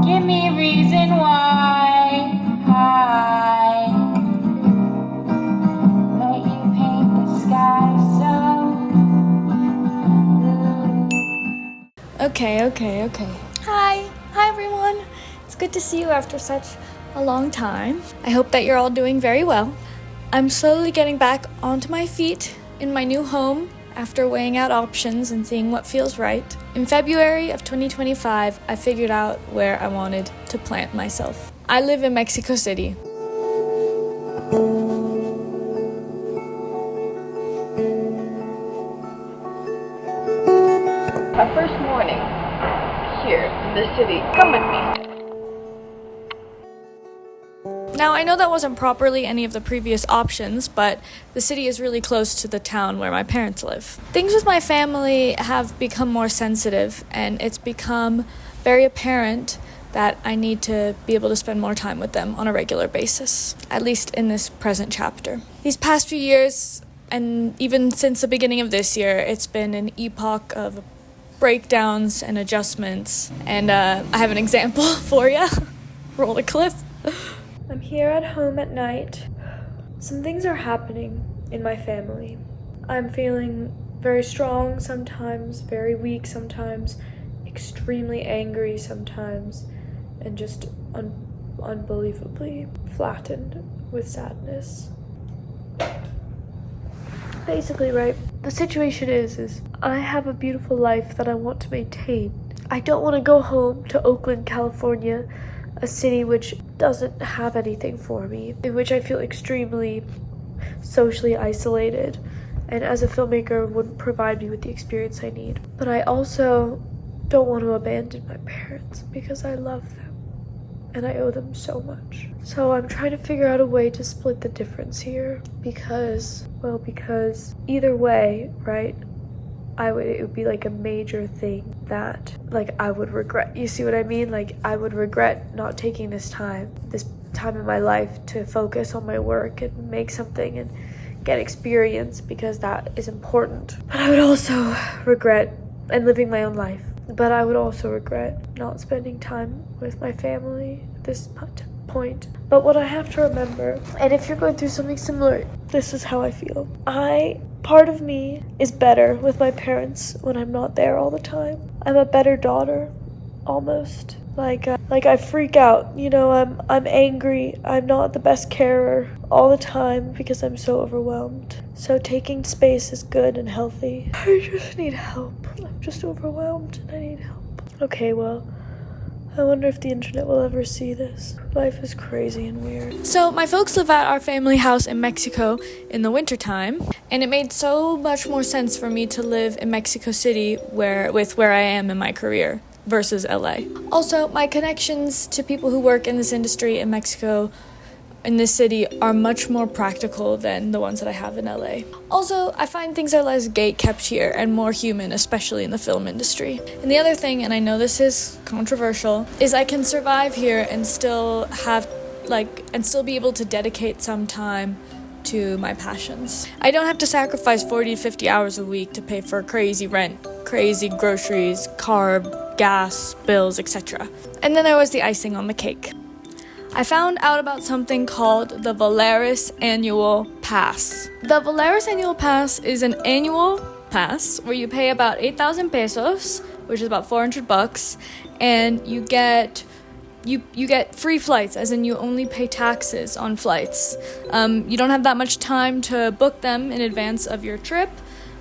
Give me a reason why. Let you paint the sky so blue. Okay. Hi everyone. It's good to see you after such a long time. I hope that you're all doing very well. I'm slowly getting back onto my feet in my new home after weighing out options and seeing what feels right. In February of 2025, I figured out where I wanted to plant myself. I live in Mexico City. My first morning here in the city. Come with me. Now, I know that wasn't properly any of the previous options, but the city is really close to the town where my parents live. Things with my family have become more sensitive, and it's become very apparent that I need to be able to spend more time with them on a regular basis, at least in this present chapter. These past few years, and even since the beginning of this year, it's been an epoch of breakdowns and adjustments, and I have an example for you. Roll the clip. I'm here at home at night. Some things are happening in my family. I'm feeling very strong sometimes, very weak sometimes, extremely angry sometimes, and just unbelievably flattened with sadness. Basically, right, the situation is I have a beautiful life that I want to maintain. I don't want to go home to Oakland, California, a city which doesn't have anything for me, in which I feel extremely socially isolated, and as a filmmaker wouldn't provide me with the experience I need. But I also don't want to abandon my parents because I love them and I owe them so much. So I'm trying to figure out a way to split the difference here because either way, right, it would be like a major thing that I would regret. You see what I mean? I would regret not taking this time in my life to focus on my work and make something and get experience, because that is important. But I would also regret and living my own life. But I would also regret not spending time with my family at this point. But what I have to remember, and if you're going through something similar, this is how I feel. Part of me is better with my parents when I'm not there all the time. I'm a better daughter, almost. I freak out, I'm angry, I'm not the best carer all the time because I'm so overwhelmed. So taking space is good and healthy. I just need help. I'm just overwhelmed and I need help. Okay, well, I wonder if the internet will ever see this. Life is crazy and weird. So my folks live at our family house in Mexico in the wintertime, and it made so much more sense for me to live in Mexico City where I am in my career versus LA. Also, my connections to people who work in this industry in Mexico, in this city, are much more practical than the ones that I have in LA. Also, I find things are less gate-kept here and more human, especially in the film industry. And the other thing, and I know this is controversial, is I can survive here and still be able to dedicate some time to my passions. I don't have to sacrifice 40 to 50 hours a week to pay for crazy rent, crazy groceries, carb, gas, bills, etc. And then there was the icing on the cake. I found out about something called the Valeris Annual Pass. The Valeris Annual Pass is an annual pass where you pay about 8,000 pesos, which is about $400, and you get free flights, as in you only pay taxes on flights. You don't have that much time to book them in advance of your trip,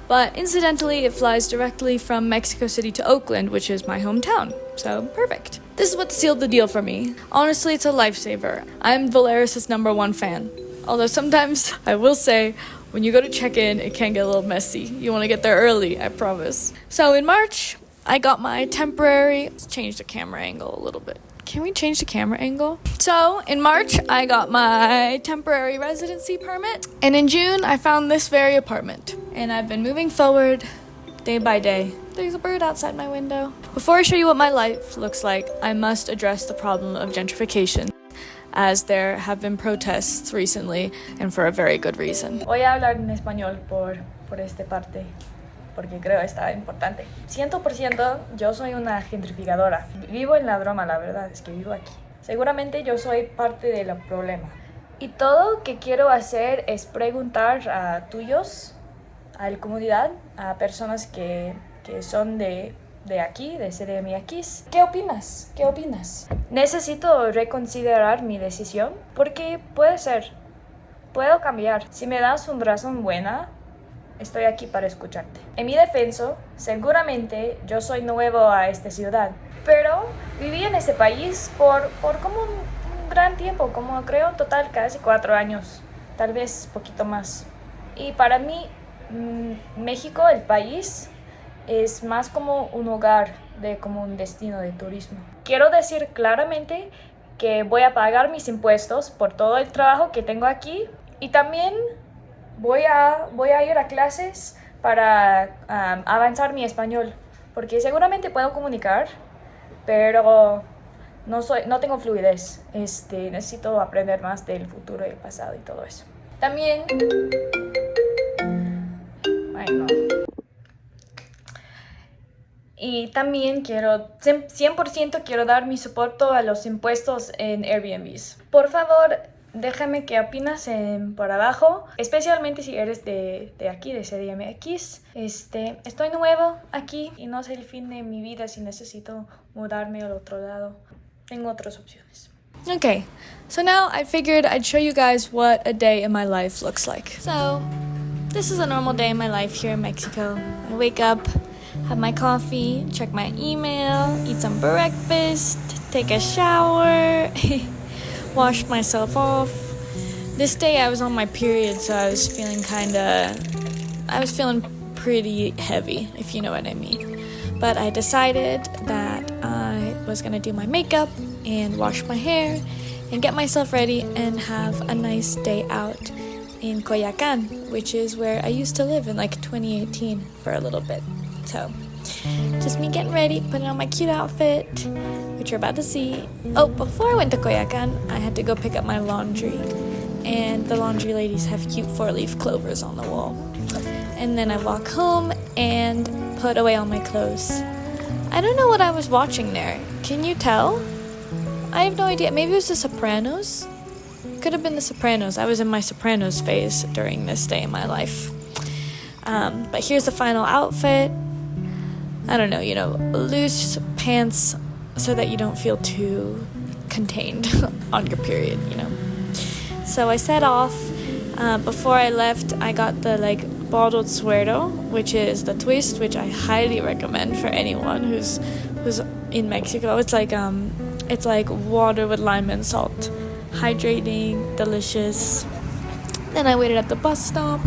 but incidentally, it flies directly from Mexico City to Oakland, which is my hometown. So, perfect. This is what sealed the deal for me. Honestly, it's a lifesaver. I'm Valeris' #1 fan. Although sometimes, I will say, when you go to check in, it can get a little messy. You want to get there early, I promise. So in March, I got my temporary... Let's change the camera angle a little bit. Can we change the camera angle? So, in March, I got my temporary residency permit. And in June, I found this very apartment. And I've been moving forward day by day. There's a bird outside my window. Before I show you what my life looks like, I must address the problem of gentrification, as there have been protests recently, and for a very good reason. Voy a hablar en español por esta parte. porque creo que está importante. 100% yo soy una gentrificadora. Vivo en la broma, la verdad es que vivo aquí. Seguramente yo soy parte del problema. Y todo que quiero hacer es preguntar a tuyos, a la comunidad, a personas que son de aquí, de CDMX. ¿Qué opinas? ¿Qué opinas? Necesito reconsiderar mi decisión porque puede ser, puedo cambiar. Si me das una razón buena, estoy aquí para escucharte. En mi defensa, seguramente yo soy nuevo a esta ciudad, pero viví en este país por como un gran tiempo, como creo en total casi 4 años, tal vez poquito más. Y para mí, México, el país, es más como un hogar, como un destino de turismo. Quiero decir claramente que voy a pagar mis impuestos por todo el trabajo que tengo aquí y también voy a ir a clases para avanzar mi español, porque seguramente puedo comunicar, pero no tengo fluidez. Necesito aprender más del futuro y el pasado y todo eso. También... Ay, no. Y también 100% quiero dar mi soporte a los impuestos en Airbnbs. Por favor, déjame qué opinas por abajo, especialmente si eres de aquí, de CDMX. Estoy nuevo aquí y no sé el fin de mi vida si necesito mudarme al otro lado. Tengo otras opciones. Okay, so now I figured I'd show you guys what a day in my life looks like. So, this is a normal day in my life here in Mexico. I wake up, have my coffee, check my email, eat some breakfast, take a shower, wash myself off. This day I was on my period, so I was feeling pretty heavy, if you know what I mean. But I decided that I was gonna do my makeup and wash my hair and get myself ready and have a nice day out in Coyoacán, which is where I used to live in like 2018 for a little bit. So, just me getting ready, putting on my cute outfit, which you're about to see. Oh, before I went to Coyoacán, I had to go pick up my laundry. And the laundry ladies have cute 4-leaf clovers on the wall. And then I walk home and put away all my clothes. I don't know what I was watching there. Can you tell? I have no idea. Maybe it was The Sopranos? Could have been The Sopranos. I was in my Sopranos phase during this day in my life. But here's the final outfit. I don't know, loose pants so that you don't feel too contained on your period, So I set off. Before I left, I got the bottled suero, which is the twist, which I highly recommend for anyone who's in Mexico. It's like water with lime and salt. Hydrating, delicious. Then I waited at the bus stop,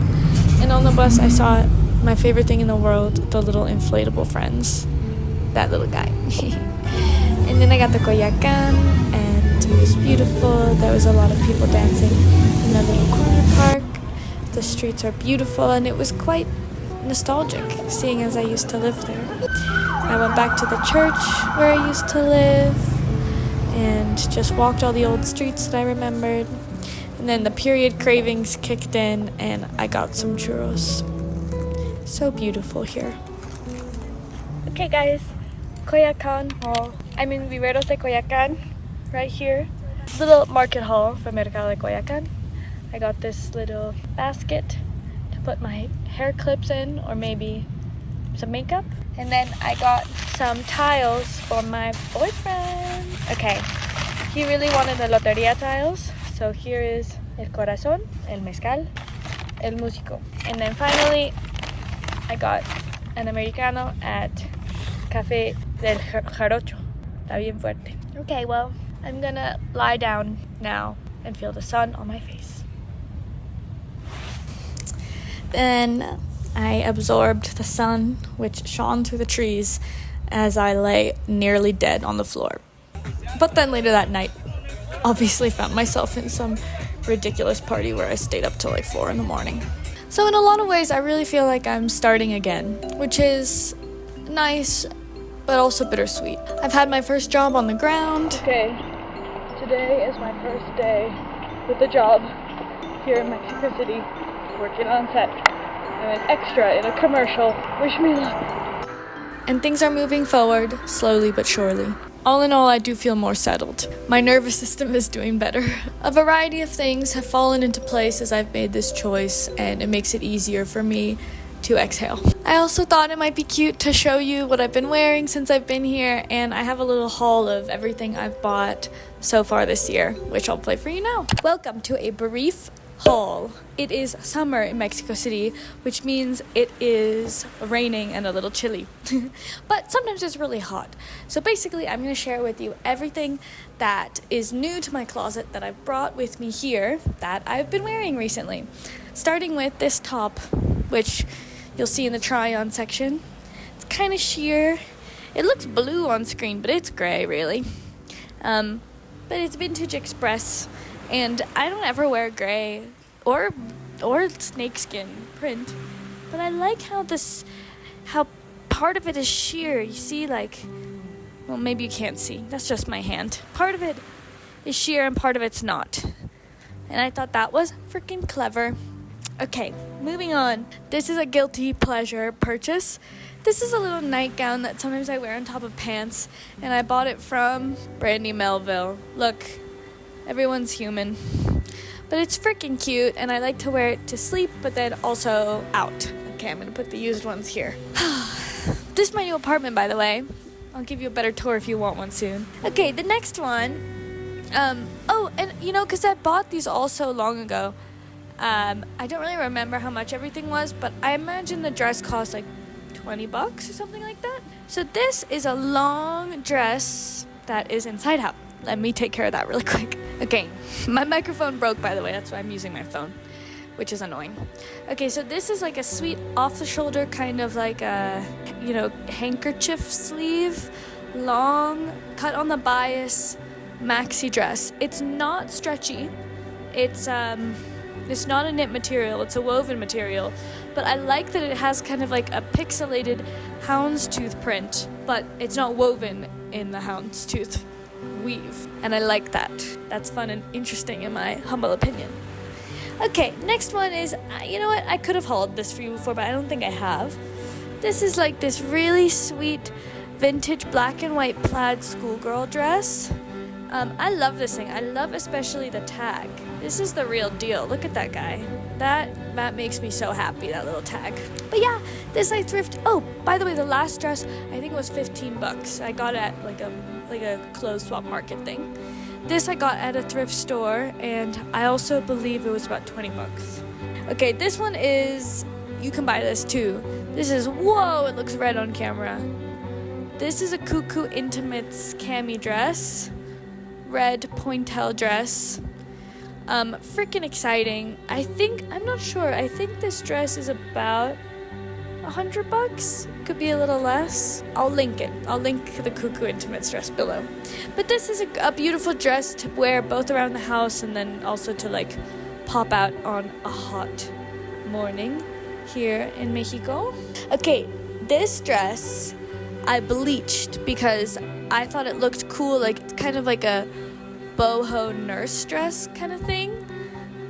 and on the bus I saw my favorite thing in the world, the little inflatable friends. That little guy. And then I got to Coyoacán, and it was beautiful. There was a lot of people dancing in a little corner park. The streets are beautiful, and it was quite nostalgic, seeing as I used to live there. I went back to the church where I used to live, and just walked all the old streets that I remembered. And then the period cravings kicked in, and I got some churros. So beautiful here. Okay guys, Coyoacán Hall. I'm in Viveros de Coyoacán, right here. Little market hall for Mercado de Coyoacán. I got this little basket to put my hair clips in, or maybe some makeup. And then I got some tiles for my boyfriend. Okay, he really wanted the loteria tiles. So here is el corazón, el mezcal, el músico. And then finally, I got an americano at Café del Jarocho. Está bien fuerte. Okay, well, I'm gonna lie down now and feel the sun on my face. Then I absorbed the sun, which shone through the trees as I lay nearly dead on the floor. But then later that night, obviously found myself in some ridiculous party where I stayed up till 4 a.m. So in a lot of ways, I really feel like I'm starting again, which is nice, but also bittersweet. I've had my first job on the ground. Okay, today is my first day with the job here in Mexico City, working on set. I'm an extra in a commercial. Wish me luck. And things are moving forward, slowly but surely. All in all, I do feel more settled. My nervous system is doing better. A variety of things have fallen into place as I've made this choice, and it makes it easier for me to exhale. I also thought it might be cute to show you what I've been wearing since I've been here, and I have a little haul of everything I've bought so far this year, which I'll play for you now. Welcome to a brief haul. It is summer in Mexico City, which means it is raining and a little chilly. But sometimes it's really hot. So basically, I'm going to share with you everything that is new to my closet that I've brought with me here that I've been wearing recently. Starting with this top, which you'll see in the try-on section. It's kind of sheer. It looks blue on screen, but it's gray, really. But it's Vintage Express. And I don't ever wear gray or snakeskin print, but I like how part of it is sheer. You see, like, well, maybe you can't see. That's just my hand. Part of it is sheer and part of it's not. And I thought that was freaking clever. Okay, moving on. This is a guilty pleasure purchase. This is a little nightgown that sometimes I wear on top of pants, and I bought it from Brandy Melville. Look. Everyone's human. But it's freaking cute, and I like to wear it to sleep, but then also out. Okay, I'm gonna put the used ones here. This is my new apartment, by the way. I'll give you a better tour if you want one soon. Okay, the next one. Oh, and you know, because I bought these all so long ago, I don't really remember how much everything was, but I imagine the dress cost like $20 or something like that. So this is a long dress that is inside out. Let me take care of that really quick. Okay, my microphone broke, by the way. That's why I'm using my phone, which is annoying. Okay, so this is like a sweet off-the-shoulder kind of like a, handkerchief sleeve, long, cut on the bias, maxi dress. It's not stretchy. It's not a knit material. It's a woven material. But I like that it has kind of like a pixelated houndstooth print, but it's not woven in the houndstooth weave, and I like that. That's fun and interesting in my humble opinion. Okay, next one is, you know what, I could have hauled this for you before, but I don't think I have. This is like this really sweet vintage black and white plaid schoolgirl dress. I love this thing. I love especially the tag. This is the real deal. Look at that guy. That makes me so happy, that little tag. But yeah, this I thrift. Oh, by the way, the last dress, I think it was $15. I got it at like a clothes swap market thing. This I got at a thrift store, and I also believe it was about $20. Okay, this one is, you can buy this too. This is, whoa, it looks red on camera. This is a Coucou Intimates cami dress. Red pointel dress. Freaking exciting. I'm not sure. I think this dress is about $100. Could be a little less. I'll link it. I'll link the Coucou Intimates dress below. But this is a beautiful dress to wear both around the house and then also to like pop out on a hot morning here in Mexico. Okay, this dress I bleached because I thought it looked cool, like it's kind of like a boho nurse dress kind of thing.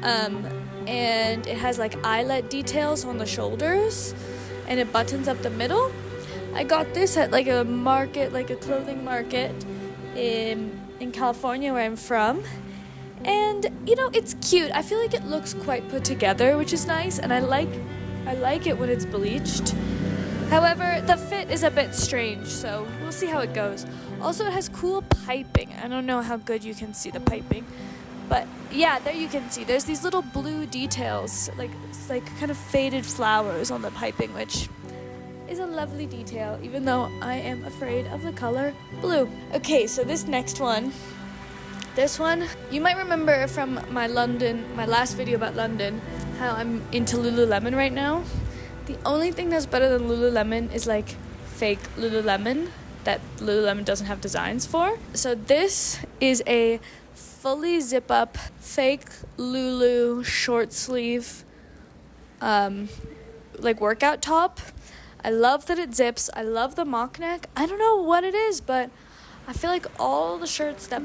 And it has like eyelet details on the shoulders, and it buttons up the middle. I got this at like a market, like a clothing market in California where I'm from. And it's cute. I feel like it looks quite put together, which is nice, and I like it when it's bleached. However, the fit is a bit strange, so we'll see how it goes. Also, it has cool piping. I don't know how good you can see the piping, but yeah, there you can see. There's these little blue details, like kind of faded flowers on the piping, which is a lovely detail, even though I am afraid of the color blue. Okay, so this next one, you might remember from my last video about London, how I'm into Lululemon right now. The only thing that's better than Lululemon is like fake Lululemon that Lululemon doesn't have designs for. So this is a fully zip up fake Lulu short sleeve like workout top. I love that it zips. I love the mock neck. I don't know what it is, but I feel like all the shirts that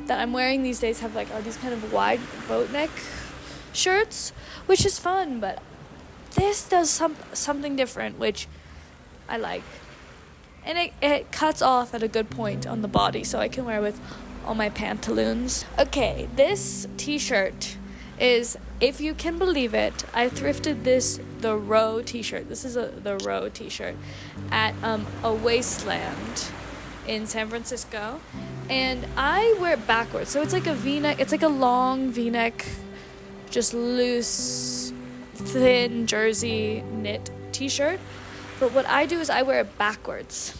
I'm wearing these days are these kind of wide boat neck shirts, which is fun, but this does something different, which I like. And it cuts off at a good point on the body, so I can wear with all my pantaloons. Okay, this t-shirt is, if you can believe it, I thrifted the Row t-shirt. This is the Row t-shirt at a wasteland in San Francisco. And I wear it backwards. So it's like a v-neck. It's like a long v-neck, just loose, thin jersey knit t-shirt. But what I do is I wear it backwards.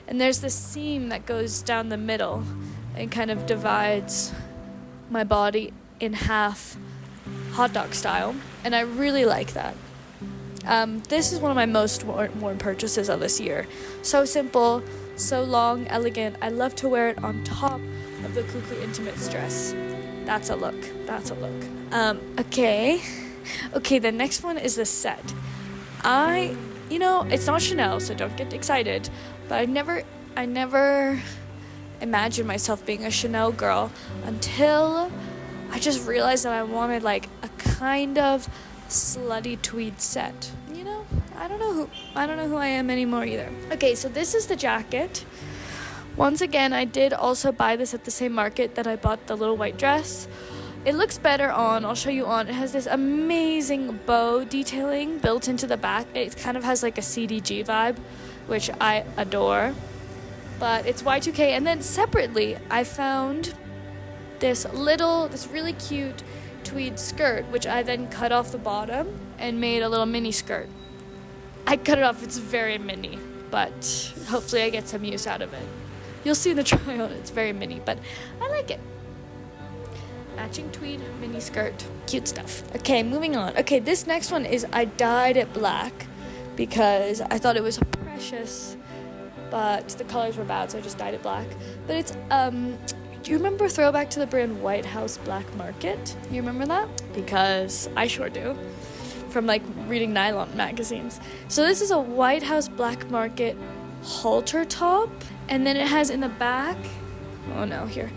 And there's this seam that goes down the middle and kind of divides my body in half, hot dog style. And I really like that. This is one of my most worn purchases of this year. So simple, so long, elegant. I love to wear it on top of the coucou intimates dress. That's a look. Okay, the next one is the set. It's not Chanel, so don't get excited, but I never imagined myself being a Chanel girl until I just realized that I wanted like a kind of slutty tweed set. I don't know who I am anymore either. Okay, so this is the jacket. Once again, I did also buy this at the same market that I bought the little white dress. It looks better on, I'll show you on. It has this amazing bow detailing built into the back. It kind of has like a CDG vibe, which I adore. But it's Y2K. And then separately, I found this really cute tweed skirt, which I then cut off the bottom and made a little mini skirt. I cut it off, it's very mini, but hopefully I get some use out of it. You'll see in the try on, it's very mini, but I like it. Matching tweed mini skirt, cute stuff. Okay, moving on. Okay, this next one is I dyed it black because I thought it was precious, but the colors were bad, so I just dyed it black. But it's do you remember Throwback to the brand White House Black Market? You remember that? Because I sure do, from like reading nylon magazines. So this is a White House Black Market halter top, and then it has in the back, here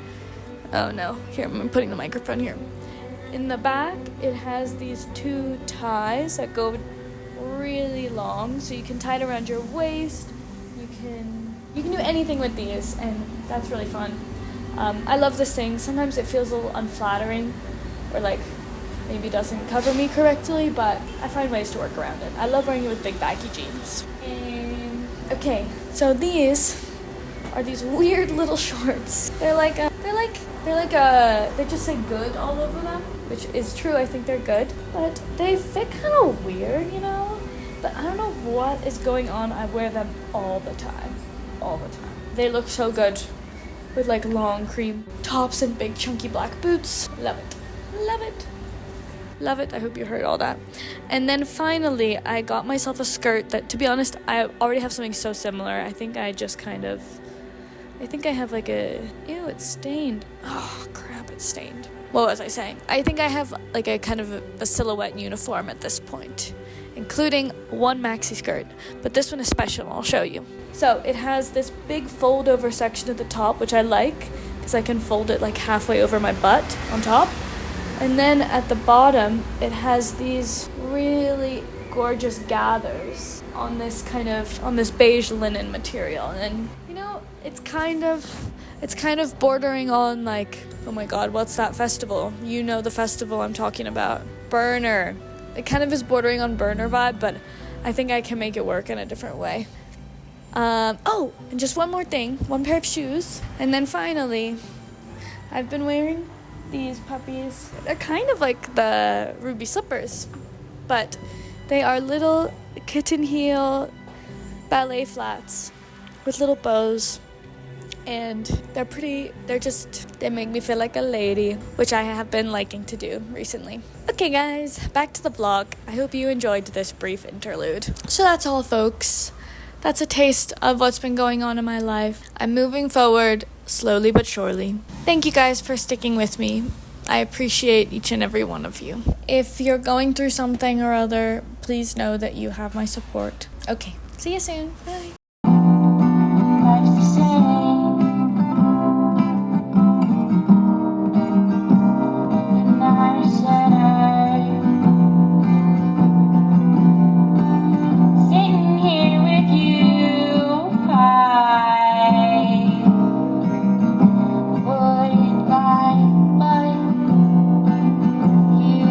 I'm putting the microphone here. In the back it has these two ties that go really long, so you can tie it around your waist. You can do anything with these, and that's really fun. I love this thing. Sometimes it feels a little unflattering, or like maybe doesn't cover me correctly, but I find ways to work around it. I love wearing it with big baggy jeans. And okay, so these are these weird little shorts. They just say good all over them, which is true. I think they're good, but they fit kind of weird, But I don't know what is going on. I wear them all the time. They look so good with like long cream tops and big chunky black boots. Love it. I hope you heard all that. And then finally, I got myself a skirt that, to be honest, I already have something so similar. I think I have like it's stained. Oh crap, it's stained. What was I saying? I think I have like a kind of a silhouette uniform at this point, including one maxi skirt, but this one is special. I'll show you. So it has this big fold over section at the top, which I like because I can fold it like halfway over my butt on top. And then at the bottom, it has these really gorgeous gathers on this beige linen material. And it's kind of bordering on like, oh my god, what's that festival? The festival I'm talking about. Burner. It kind of is bordering on Burner vibe, but I think I can make it work in a different way. And just one more thing, one pair of shoes. And then finally, I've been wearing these puppies. They're kind of like the ruby slippers, but they are little kitten heel ballet flats with little bows. And they're pretty, they make me feel like a lady, which I have been liking to do recently. Okay guys, back to the vlog. I hope you enjoyed this brief interlude. So that's all, folks. That's a taste of what's been going on in my life. I'm moving forward slowly but surely. Thank you guys for sticking with me. I appreciate each and every one of you. If you're going through something or other, please know that you have my support. Okay, see you soon. Bye.